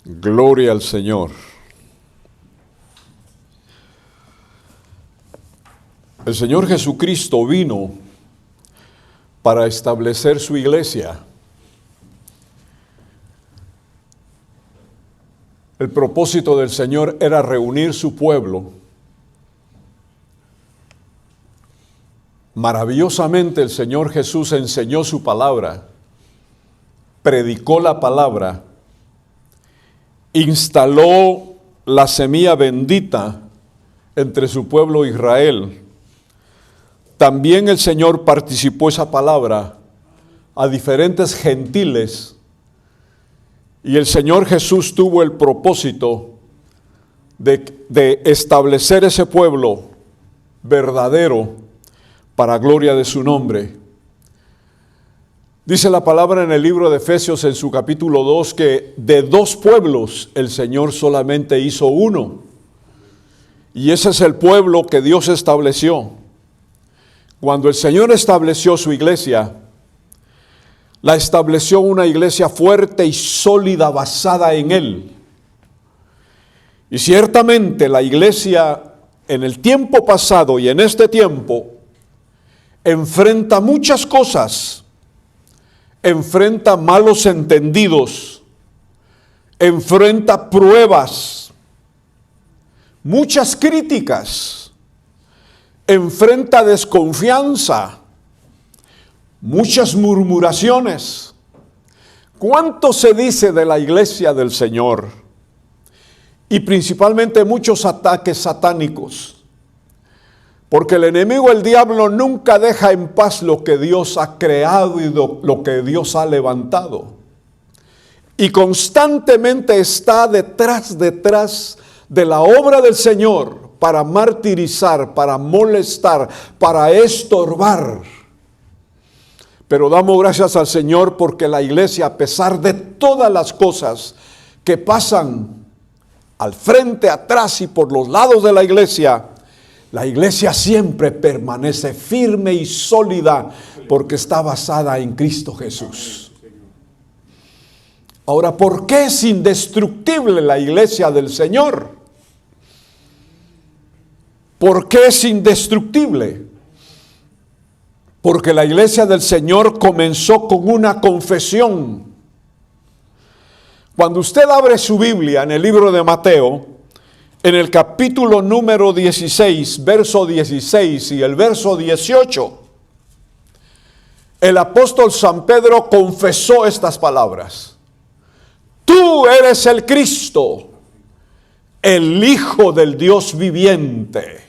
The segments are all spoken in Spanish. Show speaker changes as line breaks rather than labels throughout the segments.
Gloria al Señor. El Señor Jesucristo vino para establecer su iglesia. El propósito del Señor era reunir su pueblo. Maravillosamente el Señor Jesús enseñó su palabra, predicó la palabra, instaló la semilla bendita entre su pueblo Israel. También el Señor participó esa palabra a diferentes gentiles, y el Señor Jesús tuvo el propósito de establecer ese pueblo verdadero para gloria de su nombre. Dice la palabra en el libro de Efesios en su capítulo 2 que de dos pueblos el Señor solamente hizo uno. Y ese es el pueblo que Dios estableció. Cuando el Señor estableció su iglesia, la estableció una iglesia fuerte y sólida basada en Él. Y ciertamente la iglesia en el tiempo pasado y en este tiempo enfrenta muchas cosas. Enfrenta malos entendidos, enfrenta pruebas, muchas críticas, enfrenta desconfianza, muchas murmuraciones. ¿Cuánto se dice de la iglesia del Señor? Y principalmente muchos ataques satánicos. Porque el enemigo, el diablo, nunca deja en paz lo que Dios ha creado y lo que Dios ha levantado. Y constantemente está detrás de la obra del Señor para martirizar, para molestar, para estorbar. Pero damos gracias al Señor porque la iglesia, a pesar de todas las cosas que pasan al frente, atrás y por los lados de la iglesia siempre permanece firme y sólida porque está basada en Cristo Jesús. Ahora, ¿por qué es indestructible la iglesia del Señor? ¿Por qué es indestructible? Porque la iglesia del Señor comenzó con una confesión. Cuando usted abre su Biblia en el libro de Mateo, en el capítulo número 16, verso 16 y el verso 18, el apóstol San Pedro confesó estas palabras: tú eres el Cristo, el Hijo del Dios viviente.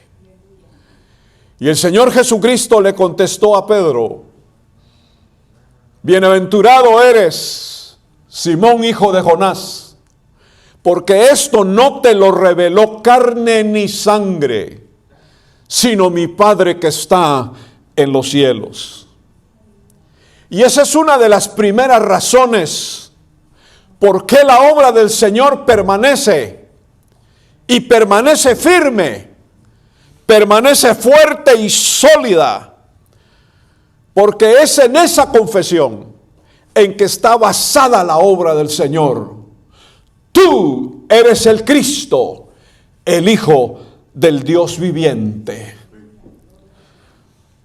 Y el Señor Jesucristo le contestó a Pedro: bienaventurado eres, Simón, hijo de Jonás, porque esto no te lo reveló carne ni sangre, sino mi Padre que está en los cielos. Y esa es una de las primeras razones por qué la obra del Señor permanece y permanece firme, permanece fuerte y sólida, porque es en esa confesión en que está basada la obra del Señor. Tú eres el Cristo, el Hijo del Dios viviente.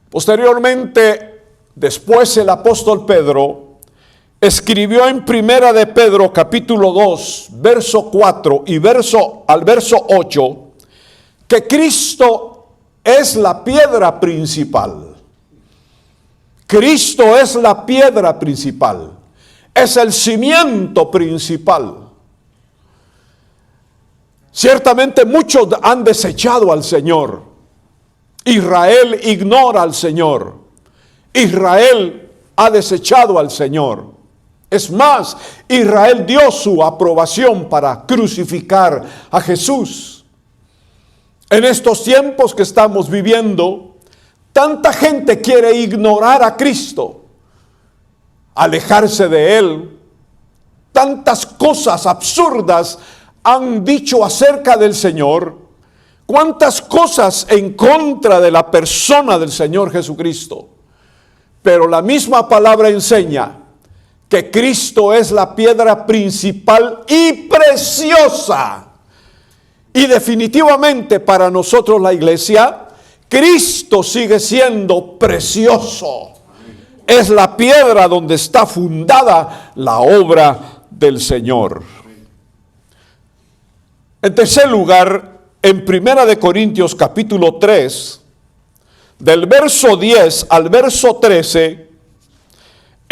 Posteriormente, después el apóstol Pedro escribió en Primera de Pedro, capítulo 2, verso 4 y al verso 8, que Cristo es la piedra principal. Cristo es la piedra principal, es el cimiento principal. Ciertamente muchos han desechado al Señor. Israel ignora al Señor. Israel ha desechado al Señor. Es más, Israel dio su aprobación para crucificar a Jesús. En estos tiempos que estamos viviendo, tanta gente quiere ignorar a Cristo, alejarse de Él. Tantas cosas absurdas han dicho acerca del Señor, cuántas cosas en contra de la persona del Señor Jesucristo. Pero la misma palabra enseña que Cristo es la piedra principal y preciosa. Y definitivamente para nosotros la iglesia, Cristo sigue siendo precioso. Es la piedra donde está fundada la obra del Señor. En tercer lugar, en 1 Corintios capítulo 3, del verso 10 al verso 13,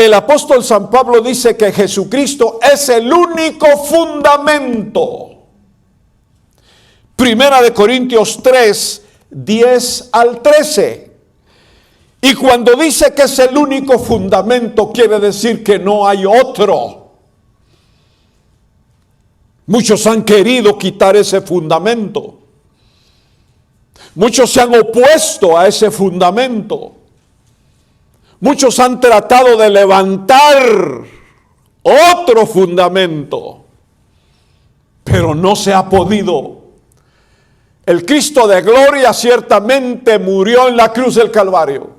el apóstol San Pablo dice que Jesucristo es el único fundamento. 1 Corintios 3, 10 al 13. Y cuando dice que es el único fundamento, quiere decir que no hay otro. Muchos han querido quitar ese fundamento. Muchos se han opuesto a ese fundamento. Muchos han tratado de levantar otro fundamento, pero no se ha podido. El Cristo de gloria ciertamente murió en la cruz del Calvario.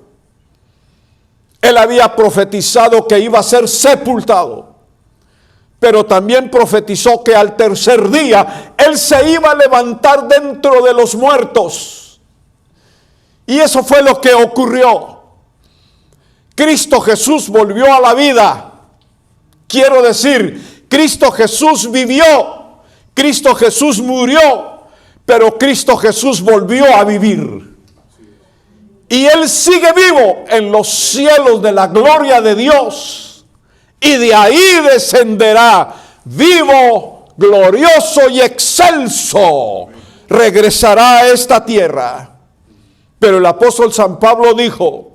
Él había profetizado que iba a ser sepultado, pero también profetizó que al tercer día Él se iba a levantar dentro de los muertos. Y eso fue lo que ocurrió. Cristo Jesús volvió a la vida. Quiero decir, Cristo Jesús vivió, Cristo Jesús murió, pero Cristo Jesús volvió a vivir. Y Él sigue vivo en los cielos de la gloria de Dios. Y de ahí descenderá vivo, glorioso y excelso. Regresará a esta tierra. Pero el apóstol San Pablo dijo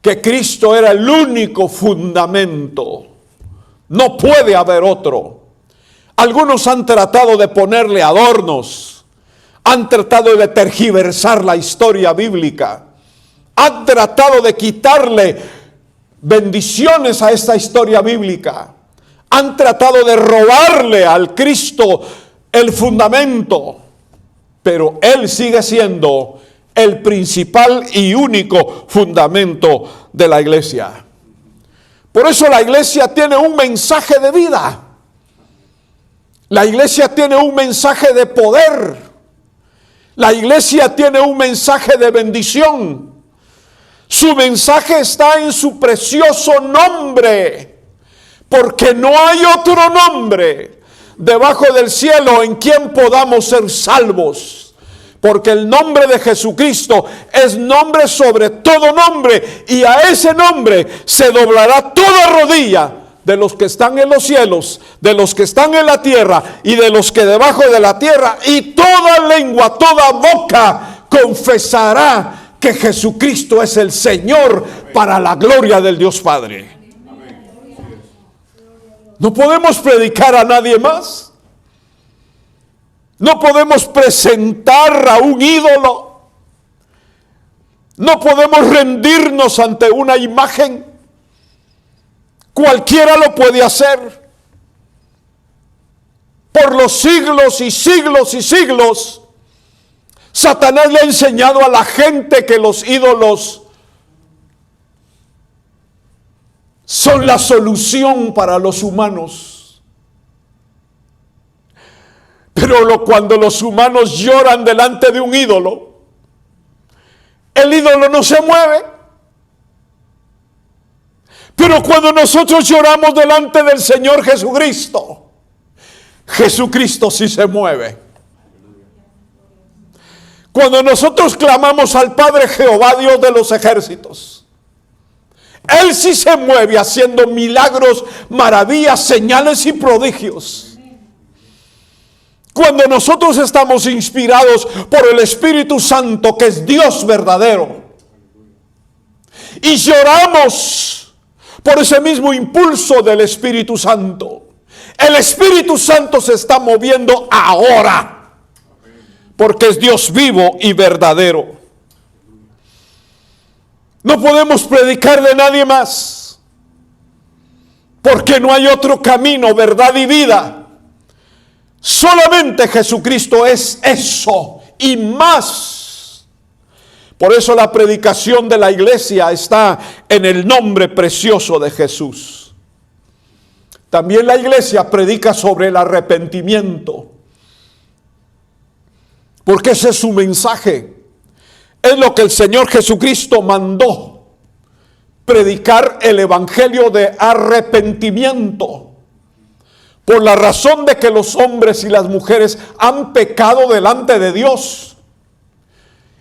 que Cristo era el único fundamento. No puede haber otro. Algunos han tratado de ponerle adornos. Han tratado de tergiversar la historia bíblica. Han tratado de quitarle bendiciones a esta historia bíblica. Han tratado de robarle al Cristo el fundamento. Pero Él sigue siendo el principal y único fundamento de la iglesia. Por eso la iglesia tiene un mensaje de vida. La iglesia tiene un mensaje de poder. La iglesia tiene un mensaje de bendición. Su mensaje está en su precioso nombre, porque no hay otro nombre debajo del cielo en quien podamos ser salvos. Porque el nombre de Jesucristo es nombre sobre todo nombre, y a ese nombre se doblará toda rodilla de los que están en los cielos, de los que están en la tierra y de los que debajo de la tierra, y toda lengua, toda boca confesará que Jesucristo es el Señor, para la gloria del Dios Padre. No podemos predicar a nadie más. No podemos presentar a un ídolo. No podemos rendirnos ante una imagen. Cualquiera lo puede hacer. Por los siglos y siglos y siglos, Satanás le ha enseñado a la gente que los ídolos son la solución para los humanos. Pero cuando los humanos lloran delante de un ídolo, el ídolo no se mueve. Pero cuando nosotros lloramos delante del Señor Jesucristo, Jesucristo sí se mueve. Cuando nosotros clamamos al Padre Jehová, Dios de los ejércitos, Él sí se mueve haciendo milagros, maravillas, señales y prodigios. Cuando nosotros estamos inspirados por el Espíritu Santo, que es Dios verdadero, y lloramos por ese mismo impulso del Espíritu Santo, el Espíritu Santo se está moviendo ahora, porque es Dios vivo y verdadero. No podemos predicar de nadie más, porque no hay otro camino, verdad y vida. Solamente Jesucristo es eso y más. Por eso la predicación de la iglesia está en el nombre precioso de Jesús. También la iglesia predica sobre el arrepentimiento, porque ese es su mensaje. Es lo que el Señor Jesucristo mandó, predicar el evangelio de arrepentimiento, por la razón de que los hombres y las mujeres han pecado delante de Dios,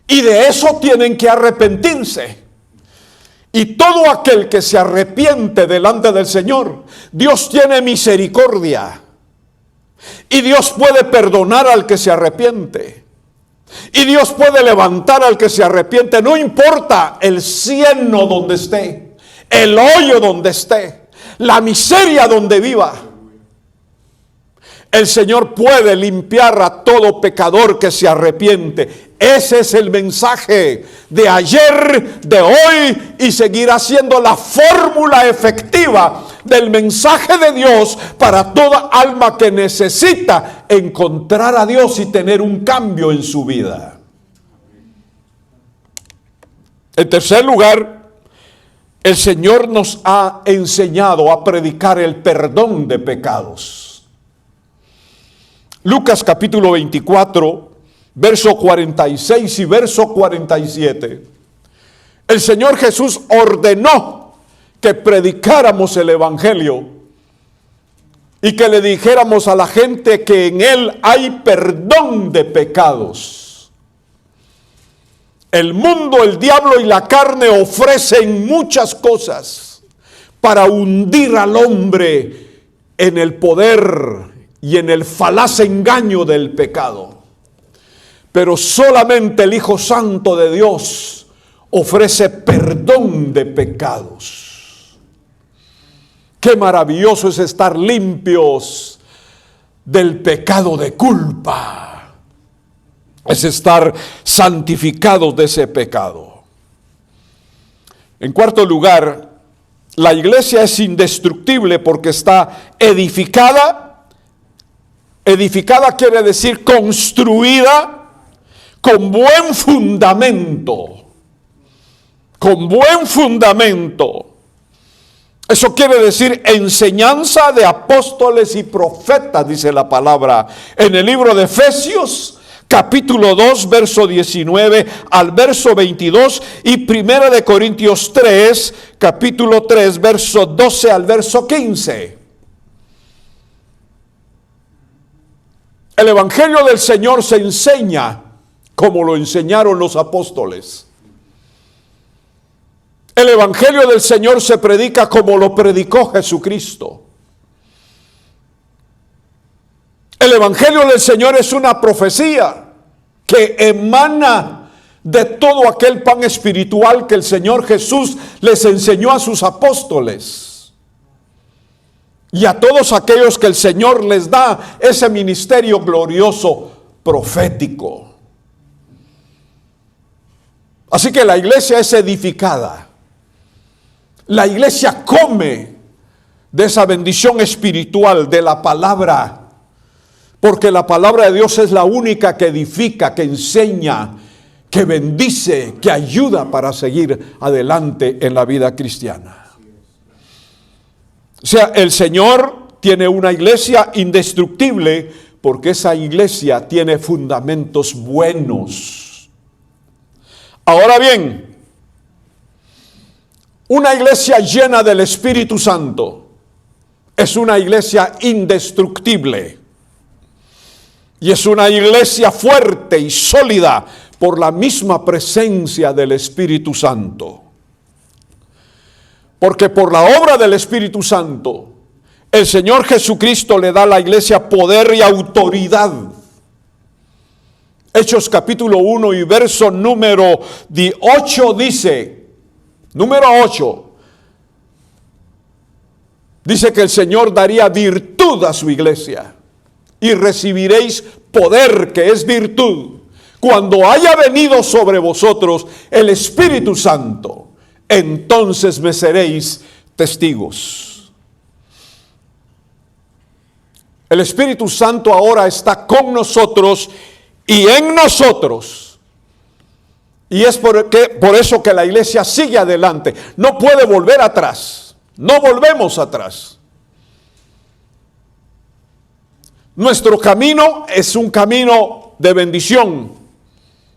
y de eso tienen que arrepentirse. Y todo aquel que se arrepiente delante del Señor, Dios tiene misericordia, y Dios puede perdonar al que se arrepiente. Y Dios puede levantar al que se arrepiente, no importa el cieno donde esté, el hoyo donde esté, la miseria donde viva. El Señor puede limpiar a todo pecador que se arrepiente. Ese es el mensaje de ayer, de hoy, y seguirá siendo la fórmula efectiva del mensaje de Dios para toda alma que necesita encontrar a Dios y tener un cambio en su vida. En tercer lugar, el Señor nos ha enseñado a predicar el perdón de pecados. Lucas capítulo 24, verso 46 y verso 47. El Señor Jesús ordenó que predicáramos el evangelio y que le dijéramos a la gente que en Él hay perdón de pecados. El mundo, el diablo y la carne ofrecen muchas cosas para hundir al hombre en el poder y en el falaz engaño del pecado. Pero solamente el Hijo Santo de Dios ofrece perdón de pecados. Qué maravilloso es estar limpios del pecado de culpa. Es estar santificados de ese pecado. En cuarto lugar, la iglesia es indestructible porque está edificada. Edificada quiere decir construida con buen fundamento. Con buen fundamento. Eso quiere decir enseñanza de apóstoles y profetas, dice la palabra en el libro de Efesios, capítulo 2, verso 19 al verso 22, y primera de Corintios 3, capítulo 3, verso 12 al verso 15. El evangelio del Señor se enseña como lo enseñaron los apóstoles. El evangelio del Señor se predica como lo predicó Jesucristo. El evangelio del Señor es una profecía que emana de todo aquel pan espiritual que el Señor Jesús les enseñó a sus apóstoles. Y a todos aquellos que el Señor les da ese ministerio glorioso profético. Así que la iglesia es edificada. La iglesia come de esa bendición espiritual de la palabra, porque la palabra de Dios es la única que edifica, que enseña, que bendice, que ayuda para seguir adelante en la vida cristiana. O sea, el Señor tiene una iglesia indestructible porque esa iglesia tiene fundamentos buenos. Ahora bien, una iglesia llena del Espíritu Santo es una iglesia indestructible. Y es una iglesia fuerte y sólida por la misma presencia del Espíritu Santo. Porque por la obra del Espíritu Santo, el Señor Jesucristo le da a la iglesia poder y autoridad. Hechos capítulo 1 y verso número 8 dice, número 8, dice que el Señor daría virtud a su iglesia. Y recibiréis poder, que es virtud, cuando haya venido sobre vosotros el Espíritu Santo. Entonces me seréis testigos. El Espíritu Santo ahora está con nosotros y en nosotros. Y es por eso que la iglesia sigue adelante. No puede volver atrás. No volvemos atrás. Nuestro camino es un camino de bendición.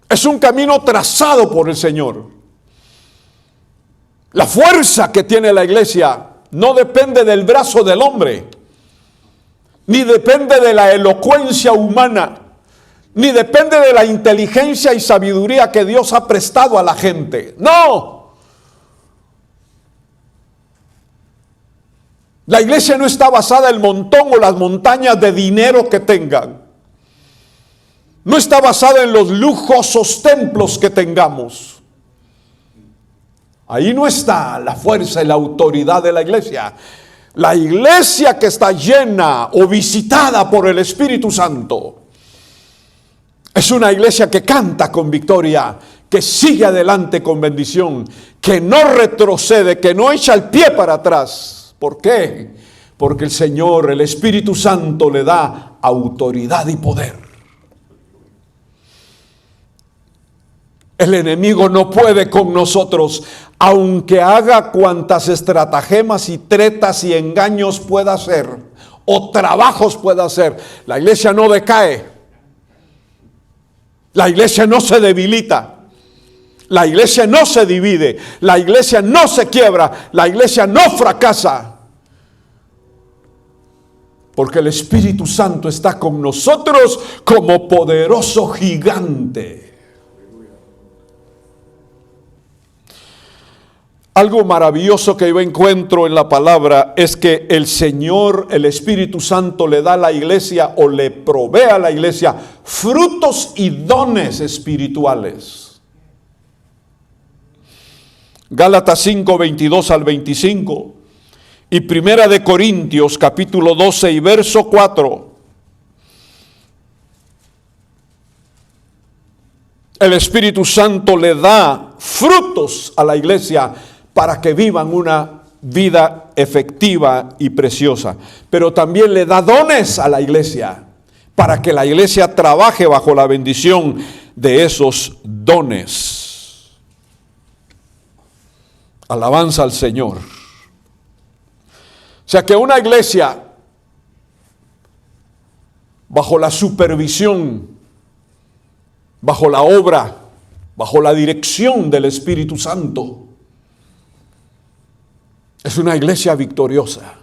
Es un camino trazado por el Señor. La fuerza que tiene la iglesia no depende del brazo del hombre, ni depende de la elocuencia humana, ni depende de la inteligencia y sabiduría que Dios ha prestado a la gente. No. La iglesia no está basada en el montón o las montañas de dinero que tengan. No está basada en los lujosos templos que tengamos. Ahí no está la fuerza y la autoridad de la iglesia. La iglesia que está llena o visitada por el Espíritu Santo es una iglesia que canta con victoria, que sigue adelante con bendición, que no retrocede, que no echa el pie para atrás. ¿Por qué? Porque el Señor, el Espíritu Santo, le da autoridad y poder. El enemigo no puede con nosotros, aunque haga cuantas estratagemas y tretas y engaños pueda hacer, o trabajos pueda hacer. La iglesia no decae, la iglesia no se debilita, la iglesia no se divide, la iglesia no se quiebra, la iglesia no fracasa. Porque el Espíritu Santo está con nosotros como poderoso gigante. Algo maravilloso que yo encuentro en la palabra es que el Señor, el Espíritu Santo, le da a la iglesia o le provee a la iglesia frutos y dones espirituales. Gálatas 5, 22 al 25 y Primera de Corintios capítulo 12 y verso 4. El Espíritu Santo le da frutos a la iglesia para que vivan una vida efectiva y preciosa. Pero también le da dones a la iglesia para que la iglesia trabaje bajo la bendición de esos dones. Alabanza al Señor. O sea que una iglesia bajo la supervisión, bajo la obra, bajo la dirección del Espíritu Santo, es una iglesia victoriosa.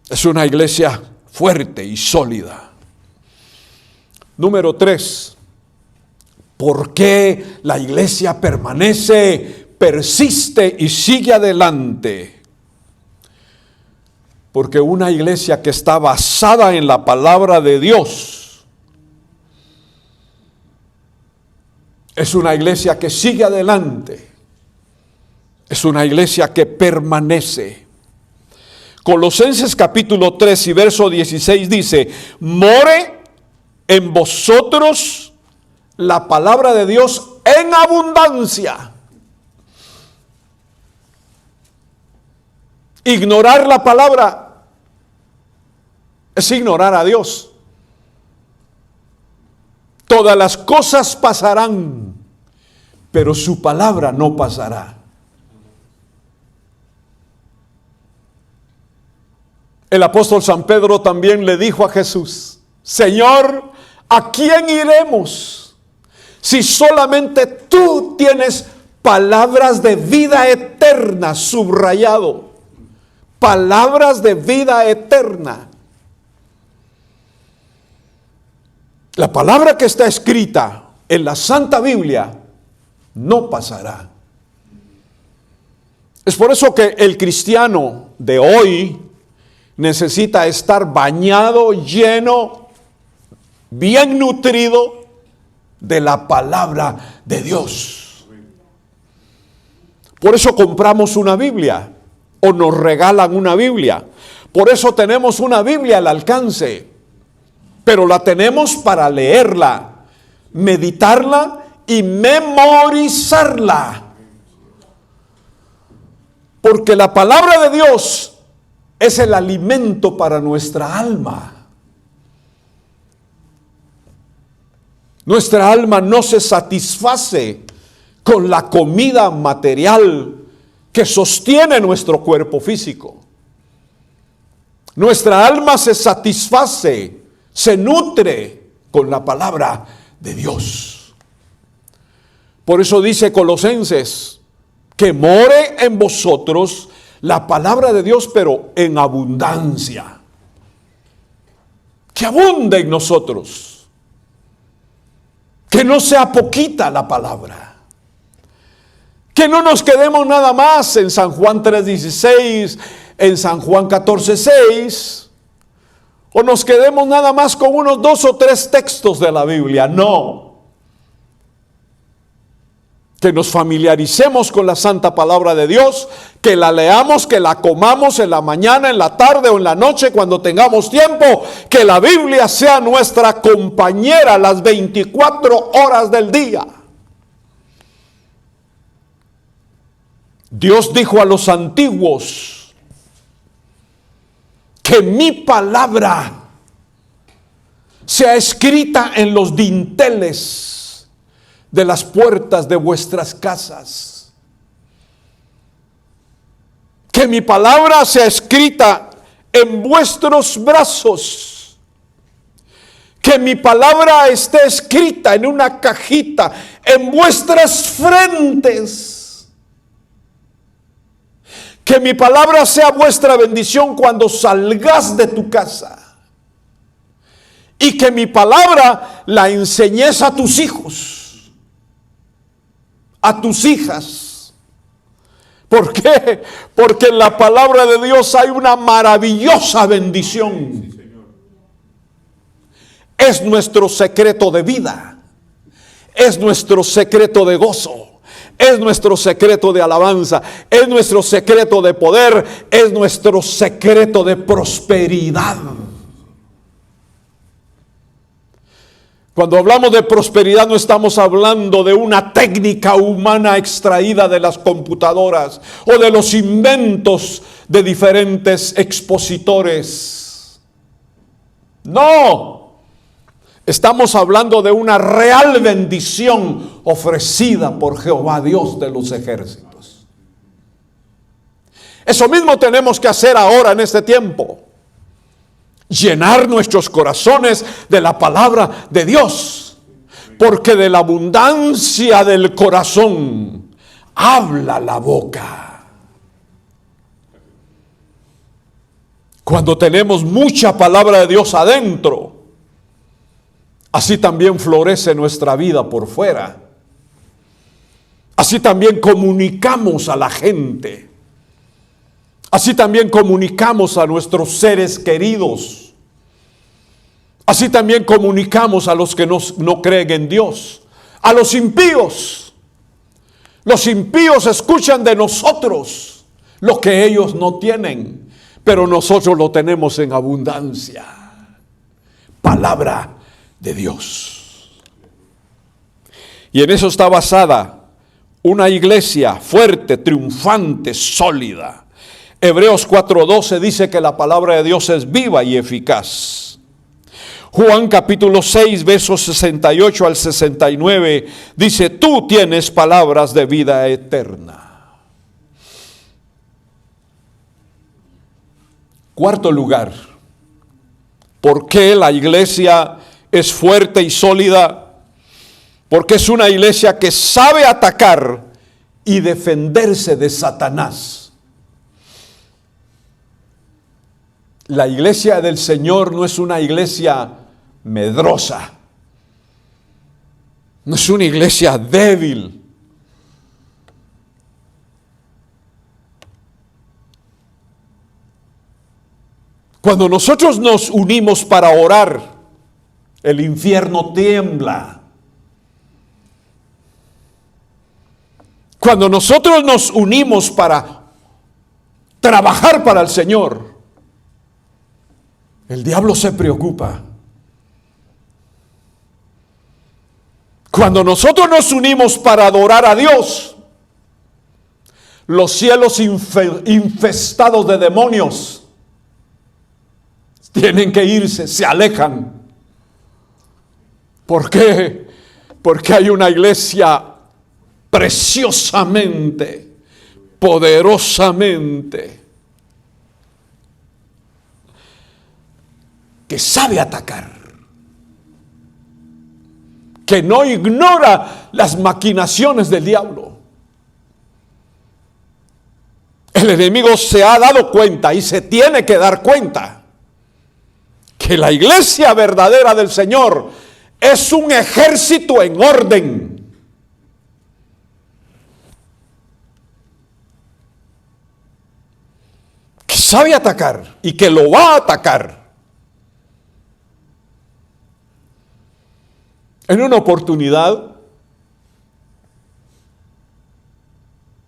Es una iglesia fuerte y sólida. Número 3. ¿Por qué la iglesia permanece, persiste y sigue adelante? Porque una iglesia que está basada en la palabra de Dios es una iglesia que sigue adelante. Es una iglesia que permanece. Colosenses capítulo 3 y verso 16 dice: more en vosotros la palabra de Dios en abundancia. Ignorar la palabra es ignorar a Dios. Todas las cosas pasarán, pero su palabra no pasará. El apóstol San Pedro también le dijo a Jesús: Señor, ¿a quién iremos si solamente tú tienes palabras de vida eterna? Subrayado, palabras de vida eterna. La palabra que está escrita en la Santa Biblia no pasará. Es por eso que el cristiano de hoy necesita estar bañado, lleno, bien nutrido de la palabra de Dios. Por eso compramos una Biblia o nos regalan una Biblia. Por eso tenemos una Biblia al alcance, pero la tenemos para leerla, meditarla y memorizarla. Porque la palabra de Dios es el alimento para nuestra alma. Nuestra alma no se satisface con la comida material que sostiene nuestro cuerpo físico. Nuestra alma se satisface, se nutre con la palabra de Dios. Por eso dice Colosenses, que more en vosotros la palabra de Dios, pero en abundancia. Que abunde en nosotros. Que no sea poquita la palabra. Que no nos quedemos nada más en San Juan 3:16, en San Juan 14:6, o nos quedemos nada más con unos 2 o 3 textos de la Biblia. No. Que nos familiaricemos con la santa palabra de Dios, que la leamos, que la comamos en la mañana, en la tarde o en la noche cuando tengamos tiempo, que la Biblia sea nuestra compañera las 24 horas del día. Dios dijo a los antiguos que mi palabra sea escrita en los dinteles de las puertas de vuestras casas. Que mi palabra sea escrita en vuestros brazos. Que mi palabra esté escrita en una cajita en vuestras frentes. Que mi palabra sea vuestra bendición cuando salgas de tu casa. Y que mi palabra la enseñes a tus hijos, a tus hijas. ¿Por qué? Porque en la palabra de Dios hay una maravillosa bendición. Es nuestro secreto de vida. Es nuestro secreto de gozo. Es nuestro secreto de alabanza. Es nuestro secreto de poder. Es nuestro secreto de prosperidad. Cuando hablamos de prosperidad no estamos hablando de una técnica humana extraída de las computadoras o de los inventos de diferentes expositores. No, estamos hablando de una real bendición ofrecida por Jehová Dios de los ejércitos. Eso mismo tenemos que hacer ahora en este tiempo. Llenar nuestros corazones de la palabra de Dios, porque de la abundancia del corazón habla la boca. Cuando tenemos mucha palabra de Dios adentro, así también florece nuestra vida por fuera. Así también comunicamos a la gente. Así también comunicamos a nuestros seres queridos. Así también comunicamos a los que no creen en Dios. A los impíos. Los impíos escuchan de nosotros lo que ellos no tienen, pero nosotros lo tenemos en abundancia. Palabra de Dios. Y en eso está basada una iglesia fuerte, triunfante, sólida. Hebreos 4:12 dice que la palabra de Dios es viva y eficaz. Juan capítulo 6, versos 68 al 69 dice: tú tienes palabras de vida eterna. Cuarto lugar, ¿por qué la iglesia es fuerte y sólida? Porque es una iglesia que sabe atacar y defenderse de Satanás. La iglesia del Señor no es una iglesia medrosa. No es una iglesia débil. Cuando nosotros nos unimos para orar, el infierno tiembla. Cuando nosotros nos unimos para trabajar para el Señor, el diablo se preocupa. Cuando nosotros nos unimos para adorar a Dios, los cielos infestados de demonios tienen que irse, se alejan. ¿Por qué? Porque hay una iglesia preciosamente, poderosamente que sabe atacar, que no ignora las maquinaciones del diablo. El enemigo se ha dado cuenta y se tiene que dar cuenta que la iglesia verdadera del Señor es un ejército en orden. Que sabe atacar y que lo va a atacar. En una oportunidad,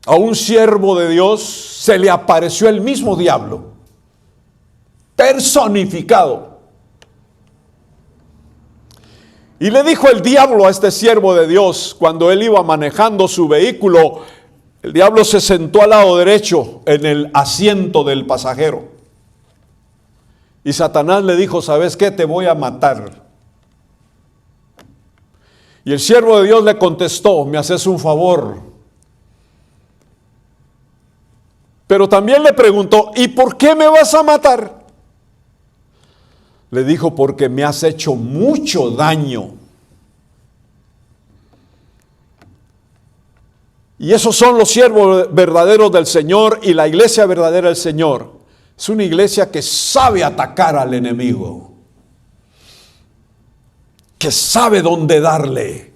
a un siervo de Dios se le apareció el mismo diablo, personificado. Y le dijo el diablo a este siervo de Dios, cuando él iba manejando su vehículo, el diablo se sentó al lado derecho en el asiento del pasajero. Y Satanás le dijo, ¿sabes qué? Te voy a matar. Y el siervo de Dios le contestó, me haces un favor. Pero también le preguntó, ¿y por qué me vas a matar? Le dijo, porque me has hecho mucho daño. Y esos son los siervos verdaderos del Señor y la iglesia verdadera del Señor. Es una iglesia que sabe atacar al enemigo, que sabe dónde darle,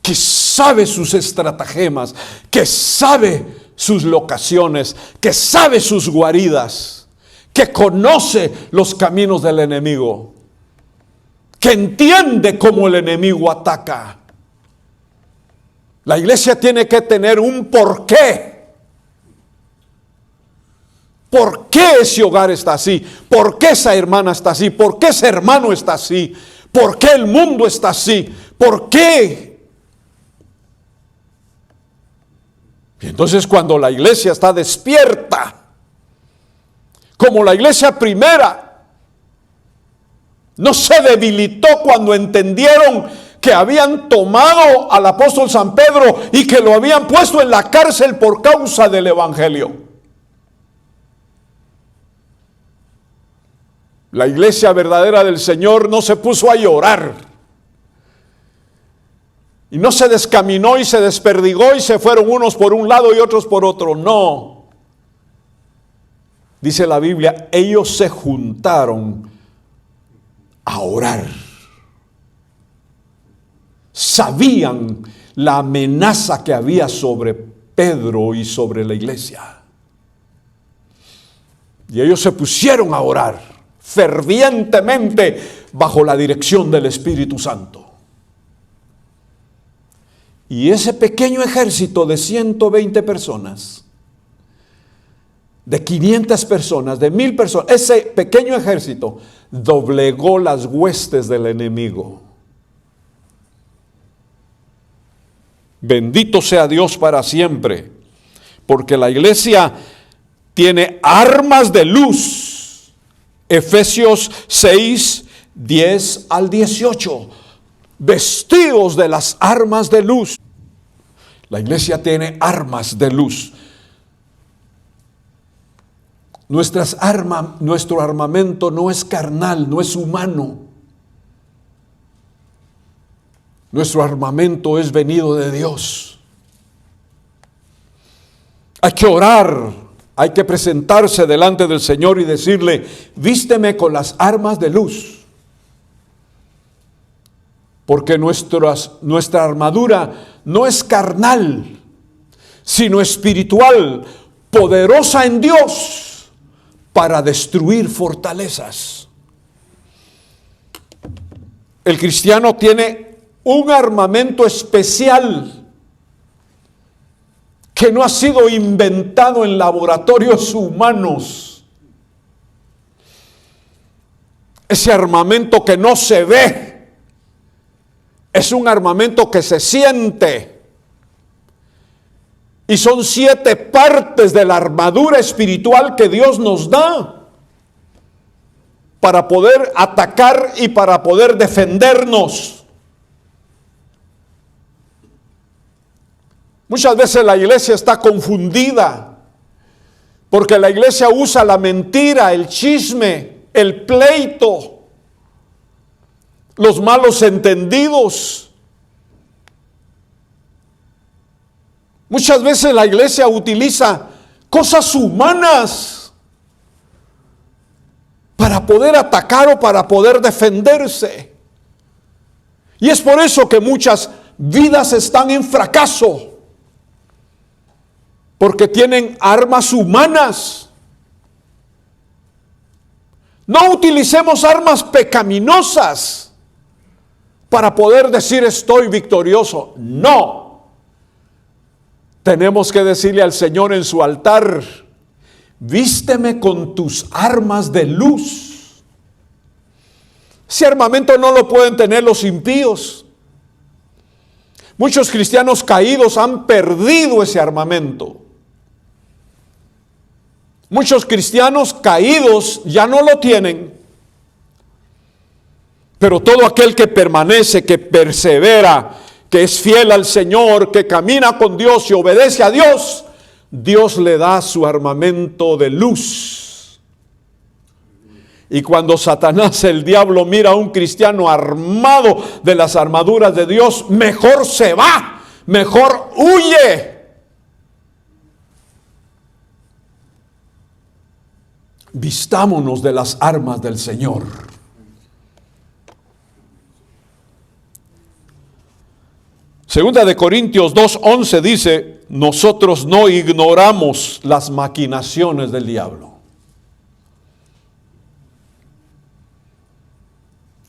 que sabe sus estratagemas, que sabe sus locaciones, que sabe sus guaridas, que conoce los caminos del enemigo, que entiende cómo el enemigo ataca. La iglesia tiene que tener un porqué. ¿Por qué ese hogar está así? ¿Por qué esa hermana está así? ¿Por qué ese hermano está así? ¿Por qué el mundo está así? ¿Por qué? Y entonces cuando la iglesia está despierta, como la iglesia primera, no se debilitó cuando entendieron que habían tomado al apóstol San Pedro y que lo habían puesto en la cárcel por causa del evangelio. La iglesia verdadera del Señor no se puso a llorar y no se descaminó y se desperdigó y se fueron unos por un lado y otros por otro. No. Dice la Biblia, ellos se juntaron a orar. Sabían la amenaza que había sobre Pedro y sobre la iglesia. Y ellos se pusieron a orar fervientemente bajo la dirección del Espíritu Santo. Y ese pequeño ejército de 120 personas, de 500 personas, de 1000 personas, ese pequeño ejército doblegó las huestes del enemigo. Bendito sea Dios para siempre, porque la iglesia tiene armas de luz. Efesios 6, 10 al 18. Vestidos de las armas de luz. La iglesia tiene armas de luz. Nuestro armamento no es carnal, no es humano. Nuestro armamento es venido de Dios. Hay que orar, hay que presentarse delante del Señor y decirle, vísteme con las armas de luz. Porque nuestra armadura no es carnal, sino espiritual, poderosa en Dios para destruir fortalezas. El cristiano tiene un armamento especial que no ha sido inventado en laboratorios humanos. Ese armamento que no se ve, es un armamento que se siente. Y son 7 partes de la armadura espiritual que Dios nos da para poder atacar y para poder defendernos. Muchas veces la iglesia está confundida porque la iglesia usa la mentira, el chisme, el pleito, los malos entendidos. Muchas veces la iglesia utiliza cosas humanas para poder atacar o para poder defenderse. Y es por eso que muchas vidas están en fracaso, porque tienen armas humanas. No utilicemos armas pecaminosas para poder decir estoy victorioso. No. Tenemos que decirle al Señor en su altar: vísteme con tus armas de luz. Ese armamento no lo pueden tener los impíos. Muchos cristianos caídos han perdido ese armamento. Muchos cristianos caídos ya no lo tienen. Pero todo aquel que permanece, que persevera, que es fiel al Señor, que camina con Dios y obedece a Dios, Dios le da su armamento de luz. Y cuando Satanás, el diablo, mira a un cristiano armado de las armaduras de Dios, mejor se va, mejor huye. Vistámonos de las armas del Señor. Segunda de Corintios 2:11 dice: nosotros no ignoramos las maquinaciones del diablo.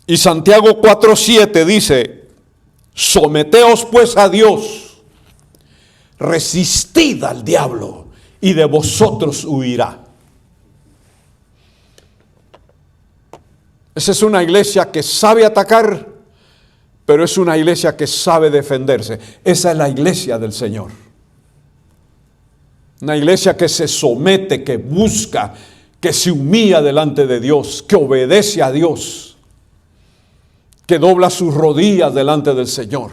Y Santiago 4:7 dice: someteos pues a Dios, resistid al diablo y de vosotros huirá. Esa es una iglesia que sabe atacar, pero es una iglesia que sabe defenderse. Esa es la iglesia del Señor. Una iglesia que se somete, que busca, que se humilla delante de Dios, que obedece a Dios, que dobla sus rodillas delante del Señor.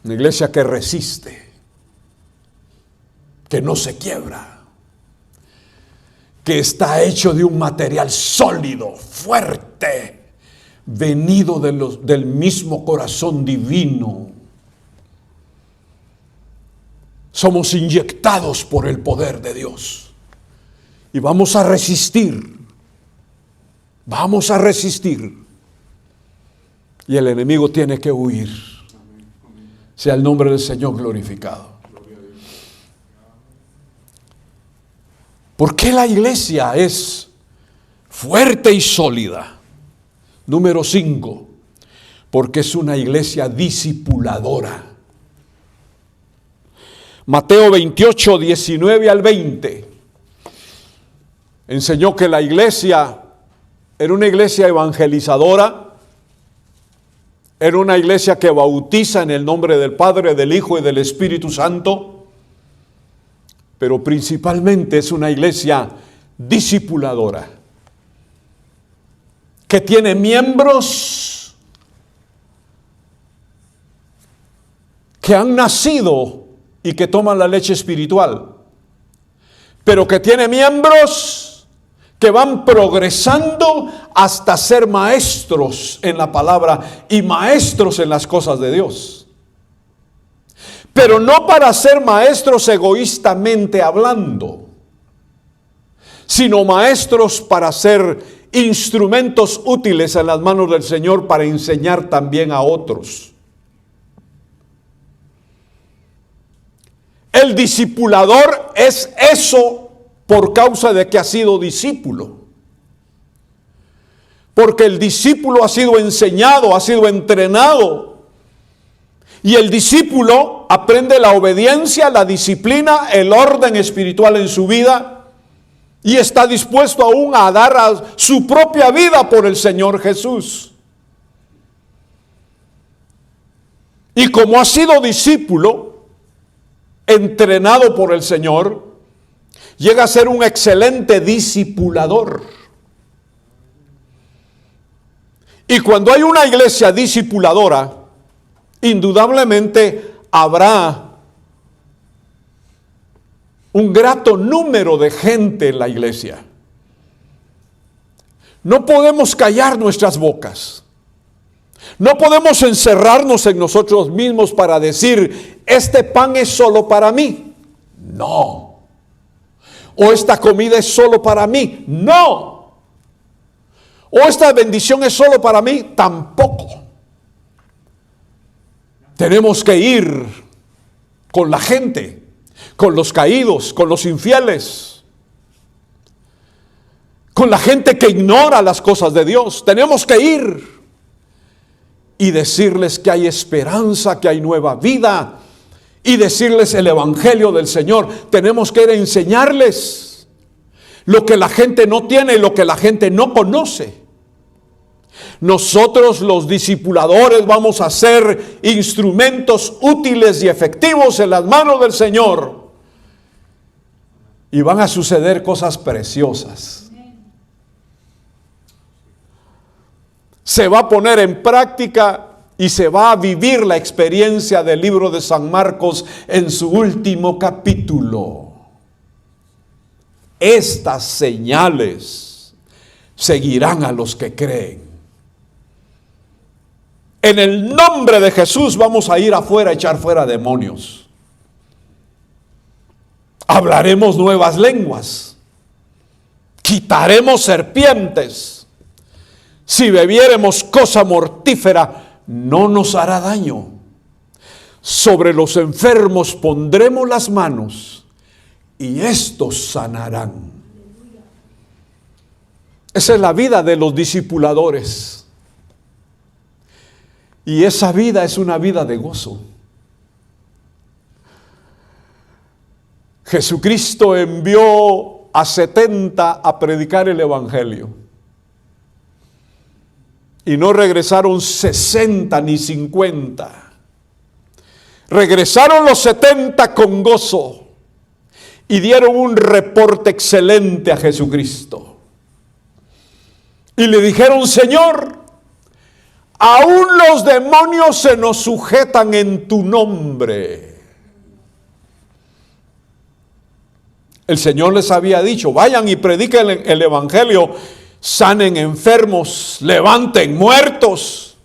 Una iglesia que resiste, que no se quiebra, que está hecho de un material sólido, fuerte, venido del mismo corazón divino. Somos inyectados por el poder de Dios y vamos a resistir. Vamos a resistir. Y el enemigo tiene que huir. Sea el nombre del Señor glorificado. ¿Por qué la iglesia es fuerte y sólida? Número 5, porque es una iglesia discipuladora. Mateo 28, 19 al 20, enseñó que la iglesia era una iglesia evangelizadora, era una iglesia que bautiza en el nombre del Padre, del Hijo y del Espíritu Santo, pero principalmente es una iglesia discipuladora, que tiene miembros que han nacido y que toman la leche espiritual, pero que tiene miembros que van progresando hasta ser maestros en la palabra y maestros en las cosas de Dios. Pero no para ser maestros egoístamente hablando, sino maestros para ser instrumentos útiles en las manos del Señor para enseñar también a otros. El discipulador es eso por causa de que ha sido discípulo. Porque el discípulo ha sido enseñado, ha sido entrenado. Y el discípulo aprende la obediencia, la disciplina, el orden espiritual en su vida y está dispuesto aún a dar a su propia vida por el Señor Jesús. Y como ha sido discípulo, entrenado por el Señor, llega a ser un excelente discipulador. Y cuando hay una iglesia discipuladora, indudablemente habrá un grato número de gente en la iglesia. No podemos callar nuestras bocas. No podemos encerrarnos en nosotros mismos para decir, este pan es solo para mí. No. O esta comida es solo para mí. No. O esta bendición es solo para mí. Tampoco. Tenemos que ir con la gente, con los caídos, con los infieles, con la gente que ignora las cosas de Dios. Tenemos que ir y decirles que hay esperanza, que hay nueva vida, y decirles el evangelio del Señor. Tenemos que ir a enseñarles lo que la gente no tiene y lo que la gente no conoce. Nosotros, los discipuladores, vamos a ser instrumentos útiles y efectivos en las manos del Señor. Y van a suceder cosas preciosas. Se va a poner en práctica y se va a vivir la experiencia del libro de San Marcos en su último capítulo. Estas señales seguirán a los que creen. En el nombre de Jesús vamos a ir afuera a echar fuera demonios. Hablaremos nuevas lenguas. Quitaremos serpientes. Si bebiéremos cosa mortífera, no nos hará daño. Sobre los enfermos pondremos las manos y estos sanarán. Esa es la vida de los discipuladores. Y esa vida es una vida de gozo. Jesucristo envió a 70 a predicar el evangelio. Y no regresaron 60 ni 50. Regresaron los 70 con gozo y dieron un reporte excelente a Jesucristo. Y le dijeron, Señor, aún los demonios se nos sujetan en tu nombre. El Señor les había dicho, vayan y prediquen el evangelio, sanen enfermos, levanten muertos.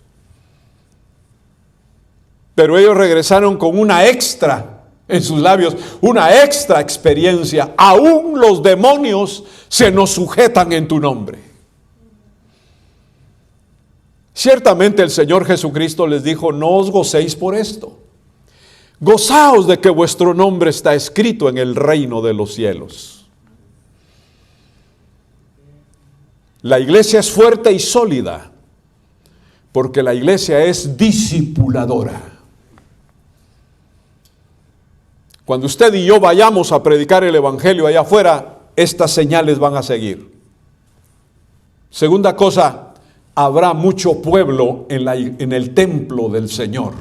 Pero ellos regresaron con una extra en sus labios, una extra experiencia. Aún los demonios se nos sujetan en tu nombre. Ciertamente el Señor Jesucristo les dijo, no os gocéis por esto. Gozaos de que vuestro nombre está escrito en el reino de los cielos. La iglesia es fuerte y sólida, porque la iglesia es discipuladora. Cuando usted y yo vayamos a predicar el evangelio allá afuera, estas señales van a seguir. Segunda cosa, habrá mucho pueblo en el templo del Señor.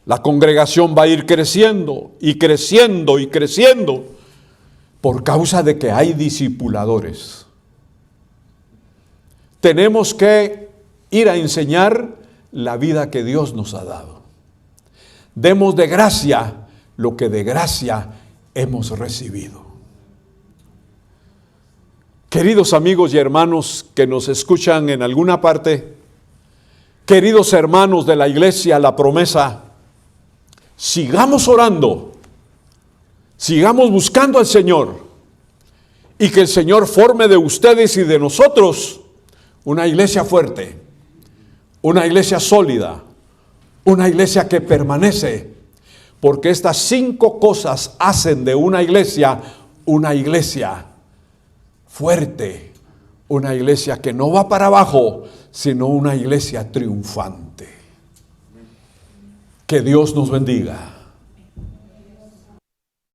La congregación va a ir creciendo y creciendo y creciendo por causa de que hay discipuladores. Tenemos que ir a enseñar la vida que Dios nos ha dado. Demos de gracia lo que de gracia hemos recibido. Queridos amigos y hermanos que nos escuchan en alguna parte, queridos hermanos de la iglesia La Promesa, sigamos orando, sigamos buscando al Señor y que el Señor forme de ustedes y de nosotros una iglesia fuerte, una iglesia sólida, una iglesia que permanece, porque estas 5 cosas hacen de una iglesia fuerte, una iglesia que no va para abajo, sino una iglesia triunfante. Que Dios nos bendiga.